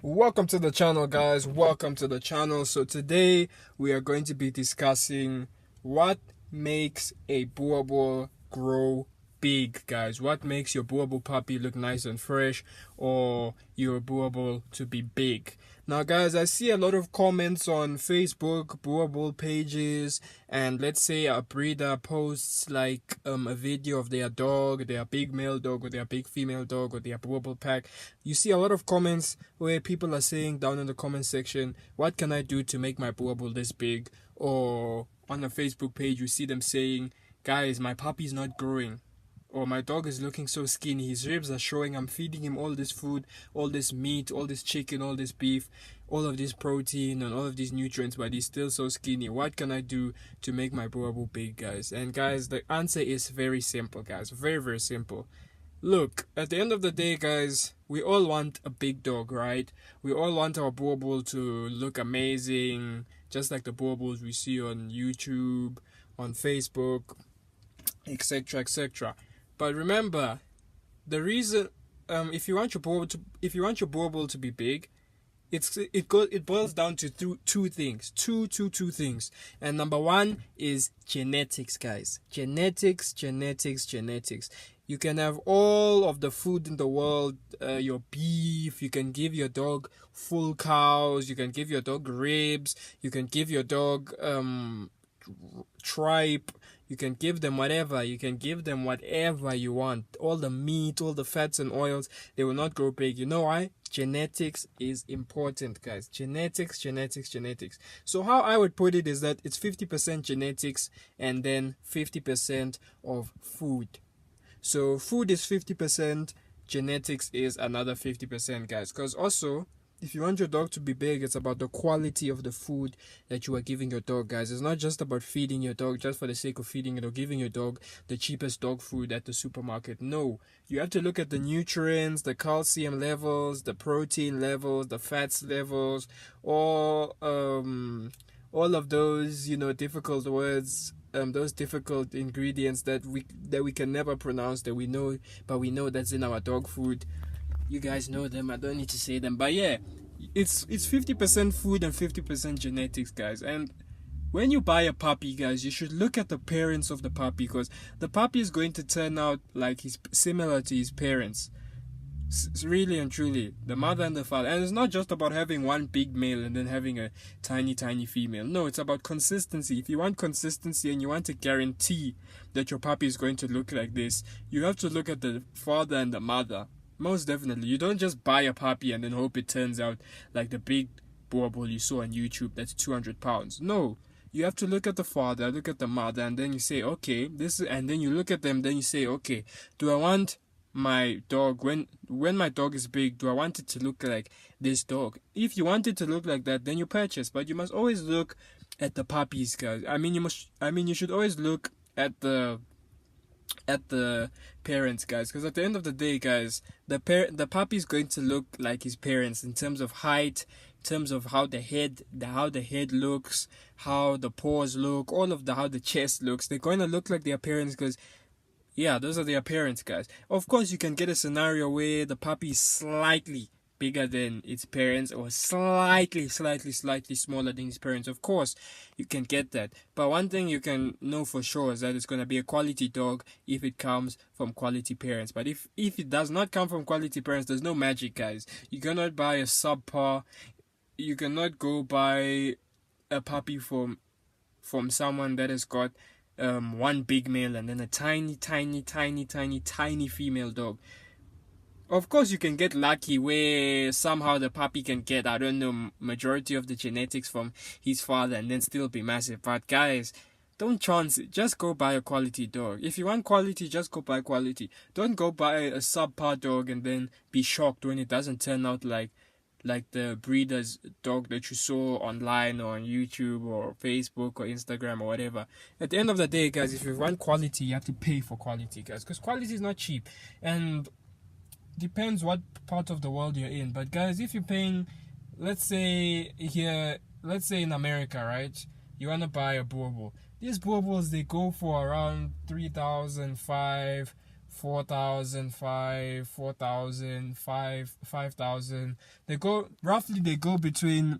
Welcome to the channel, guys. Welcome to the channel. So today we are going to be discussing what makes a Boerboel grow big, guys. What makes your Boerboel puppy look nice and fresh, or your Boerboel to be big? Now, guys, I see a lot of comments on Facebook, Boerboel pages, and let's say a breeder posts like a video of their dog, their big male dog or their big female dog or their Boerboel pack. You see a lot of comments where people are saying down in the comment section, what can I do to make my Boerboel this big? Or on a Facebook page, you see them saying, guys, my puppy's not growing. Or my dog is looking so skinny, his ribs are showing, I'm feeding him all this food, all this meat, all this chicken, all this beef, all of this protein and all of these nutrients, but he's still so skinny. What can I do to make my Boerboel big, guys? And guys, the answer is very simple, guys. Very, very simple. Look, at the end of the day, guys, we all want a big dog, right? We all want our Boerboel to look amazing, just like the Boerboels we see on YouTube, on Facebook, etc., etc. But remember, the reason, if you want your Boerboel to be big, it boils down to two things, two things. And number one is genetics, guys. Genetics. You can have all of the food in the world, your beef. You can give your dog full cows. You can give your dog ribs. You can give your dog tripe. You can give them whatever. You can give them whatever you want. All the meat, all the fats and oils, they will not grow big. You know why? Genetics is important, guys. Genetics. So how I would put it is that it's 50% genetics and then 50% of food. So food is 50%, genetics is another 50%, guys. Because also, if you want your dog to be big, it's about the quality of the food that you are giving your dog, guys. It's not just about feeding your dog just for the sake of feeding it or giving your dog the cheapest dog food at the supermarket. No, you have to look at the nutrients, the calcium levels, the protein levels, the fats levels, all of those, difficult words, those difficult ingredients that we can never pronounce, that we know, but we know that's in our dog food. You guys know them. I don't need to say them. But yeah, it's 50% food and 50% genetics, guys. And when you buy a puppy, guys, you should look at the parents of the puppy, because the puppy is going to turn out like similar to his parents. Really and truly, the mother and the father. And it's not just about having one big male and then having a tiny female. No, it's about consistency. If you want consistency and you want to guarantee that your puppy is going to look like this, you have to look at the father and the mother. Most definitely. You don't just buy a puppy and then hope it turns out like the big Boerboel you saw on YouTube that's 200 pounds. No. You have to look at the father, look at the mother, and then you say, okay, and then you look at them, then you say, okay, do I want my dog, when my dog is big, do I want it to look like this dog? If you want it to look like that, then you purchase. But you must always look at the puppies, guys. You should always look at the parents, guys, because at the end of the day, guys, the puppy is going to look like his parents in terms of height, in terms of how the head looks, how the paws look, how the chest looks. They're going to look like their parents, because yeah, those are their parents, guys. Of course, you can get a scenario where the puppy is slightly bigger than its parents, or slightly smaller than his parents. Of course, you can get that. But one thing you can know for sure is that it's going to be a quality dog if it comes from quality parents. But if it does not come from quality parents, there's no magic, guys. You cannot buy a subpar. You cannot go buy a puppy from someone that has got one big male and then a tiny female dog. Of course, you can get lucky where somehow the puppy can get, I don't know, majority of the genetics from his father and then still be massive. But guys, don't chance it. Just go buy a quality dog. If you want quality, just go buy quality. Don't go buy a subpar dog and then be shocked when it doesn't turn out like the breeder's dog that you saw online or on YouTube or Facebook or Instagram or whatever. At the end of the day, guys, if you want quality, you have to pay for quality, guys, because quality is not cheap. And depends what part of the world you're in. But guys, if you're paying, let's say in America, right, you want to buy a Boerboel. These Boerboels, they go for around 3,500, 4,000, 4,000, 5,000. They go between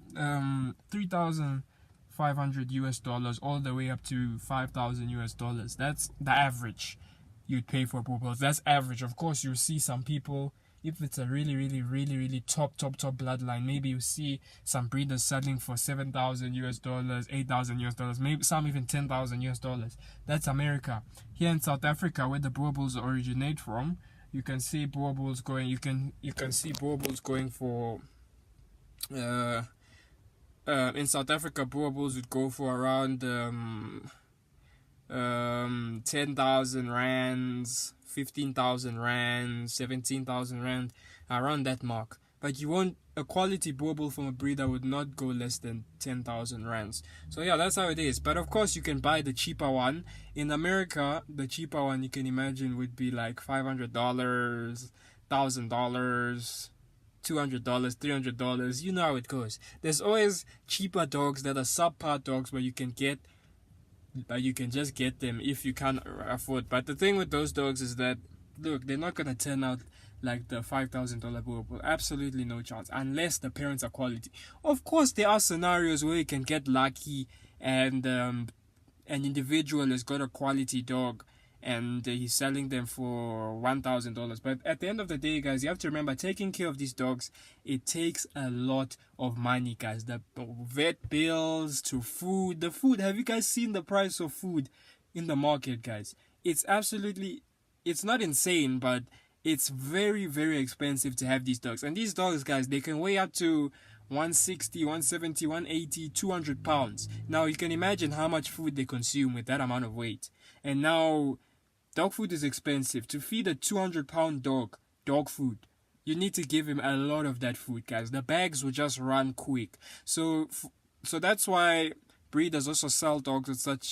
3,500 US dollars all the way up to 5,000 US dollars. That's the average you'd pay for purples. That's average. Of course, you see some people, if it's a really top bloodline, maybe you see some breeders selling for 7,000 US dollars, 8,000 US dollars, maybe some even 10,000 US dollars. That's America. Here in South Africa, where the Boer bulls originate from, you can see Boer bulls going. You can see Boer bulls going for. In South Africa, Boer bulls would go for around 10,000 rands, 15,000 rands, 17,000 rand, around that mark. But a quality Boer bull from a breeder would not go less than 10,000 rands. So yeah, that's how it is. But of course, you can buy the cheaper one. In America, the cheaper one you can imagine would be like $500, $1,000, $200, $300. You know how it goes. There's always cheaper dogs that are subpar dogs where you can just get them if you can't afford. But the thing with those dogs is that, look, they're not gonna turn out like the $5,000 Boer bull. Absolutely no chance, unless the parents are quality. Of course, there are scenarios where you can get lucky and an individual has got a quality dog and he's selling them for $1,000. But at the end of the day, guys, you have to remember, taking care of these dogs, it takes a lot of money, guys. The vet bills to food. The food, have you guys seen the price of food in the market, guys? It's not insane, but it's very, very expensive to have these dogs. And these dogs, guys, they can weigh up to 160, 170, 180, 200 pounds. Now, you can imagine how much food they consume with that amount of weight. And now, dog food is expensive. To feed a 200-pound dog food, you need to give him a lot of that food, guys. The bags will just run quick. So that's why breeders also sell dogs at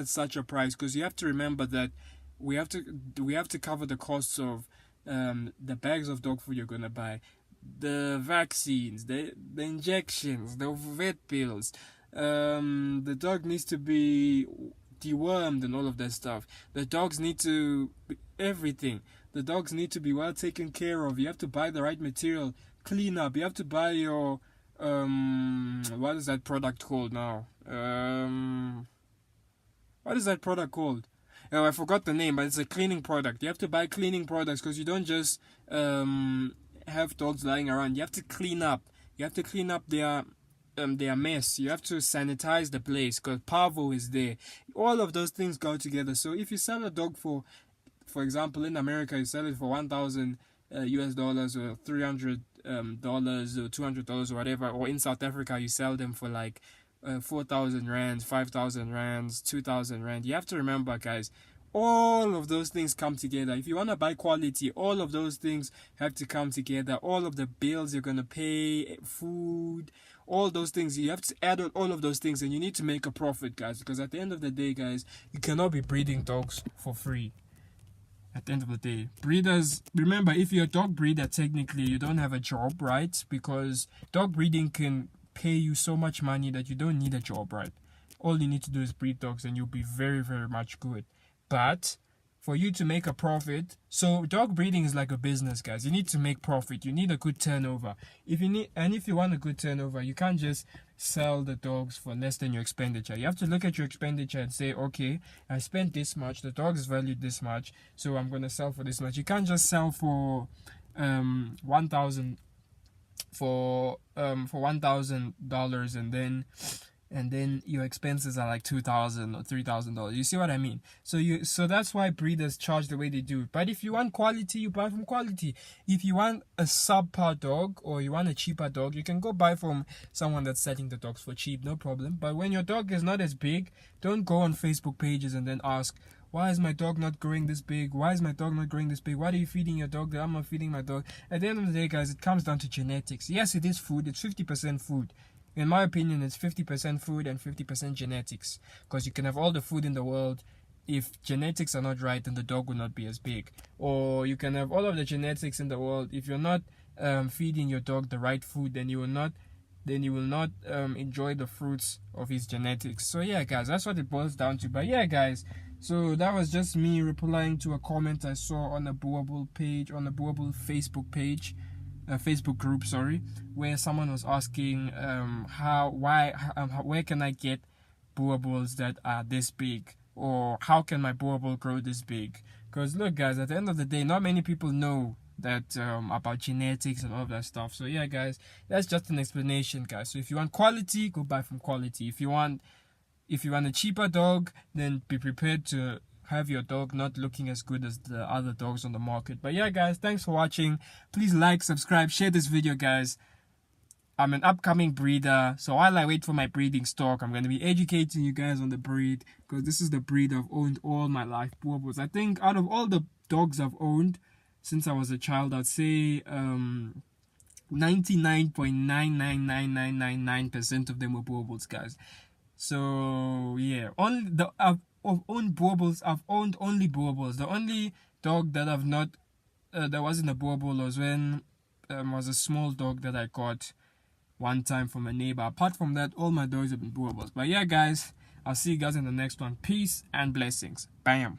such a price, because you have to remember that we have to cover the costs of the bags of dog food you're gonna buy, the vaccines, the injections, the vet bills. The dog needs to be dewormed and all of that stuff. The dogs need to everything. The dogs need to be well taken care of. You have to buy the right material, clean up. You have to buy your what is that product called now? What is that product called? Oh, I forgot the name, but it's a cleaning product. You have to buy cleaning products because you don't just have dogs lying around. You have to clean up. You have to clean up their mess. You have to sanitize the place because parvo is there. All of those things go together. So if you sell a dog for example, in America, you sell it for $1,000 US dollars or $300 dollars or $200 or whatever, or in South Africa you sell them for like 4,000 rands, 5,000 rands, 2,000 rand. You have to remember, guys, all of those things come together. If you want to buy quality, all of those things have to come together. All of the bills you're going to pay, food, all those things, you have to add on all of those things, and you need to make a profit, guys, because at the end of the day, guys, you cannot be breeding dogs for free. At the end of the day, breeders, remember, if you're a dog breeder, technically you don't have a job, right? Because dog breeding can pay you so much money that you don't need a job, right? All you need to do is breed dogs and you'll be very, very much good. But for you to make a profit, so dog breeding is like a business, guys. You need to make profit. You need a good turnover. If you want a good turnover, you can't just sell the dogs for less than your expenditure. You have to look at your expenditure and say, okay, I spent this much, the dog is valued this much, so I'm gonna sell for this much. You can't just sell for $1,000 and then your expenses are like $2,000 or $3,000. You see what I mean? So that's why breeders charge the way they do. But if you want quality, you buy from quality. If you want a subpar dog or you want a cheaper dog, you can go buy from someone that's selling the dogs for cheap, no problem. But when your dog is not as big, don't go on Facebook pages and then ask, why is my dog not growing this big? Why is my dog not growing this big? Why are you feeding your dog that I'm not feeding my dog? At the end of the day, guys, it comes down to genetics. Yes, it is food. It's 50% food. In my opinion, it's 50% food and 50% genetics. Because you can have all the food in the world. If genetics are not right, then the dog will not be as big. Or you can have all of the genetics in the world. If you're not feeding your dog the right food, then you will not enjoy the fruits of his genetics. So yeah, guys, that's what it boils down to. But yeah, guys, So that was just me replying to a comment I saw on the Boerboel page, on the Boerboel Facebook page, Facebook group, sorry, where someone was asking where can I get Boerboels that are this big, or how can my Boerboel grow this big? Because look, guys, at the end of the day, not many people know that about genetics and all of that stuff. So yeah, guys, that's just an explanation, guys. So if you want quality, go buy from quality. If you want a cheaper dog, then be prepared to have your dog not looking as good as the other dogs on the market. But yeah, guys, thanks for watching. Please like, subscribe, share this video, guys. I'm an upcoming breeder, so while I wait for my breeding stock, I'm going to be educating you guys on the breed, because this is the breed I've owned all my life, Boerboels. I think out of all the dogs I've owned since I was a child, I'd say 99.999999% of them were Boerboels, guys. So yeah, I've owned Boerboels. I've owned only Boerboels. The only dog that I've not that wasn't a Boerboel was when was a small dog that I got one time from a neighbor. Apart from that, all my dogs have been Boerboels. But yeah, guys, I'll see you guys in the next one. Peace and blessings. Bam.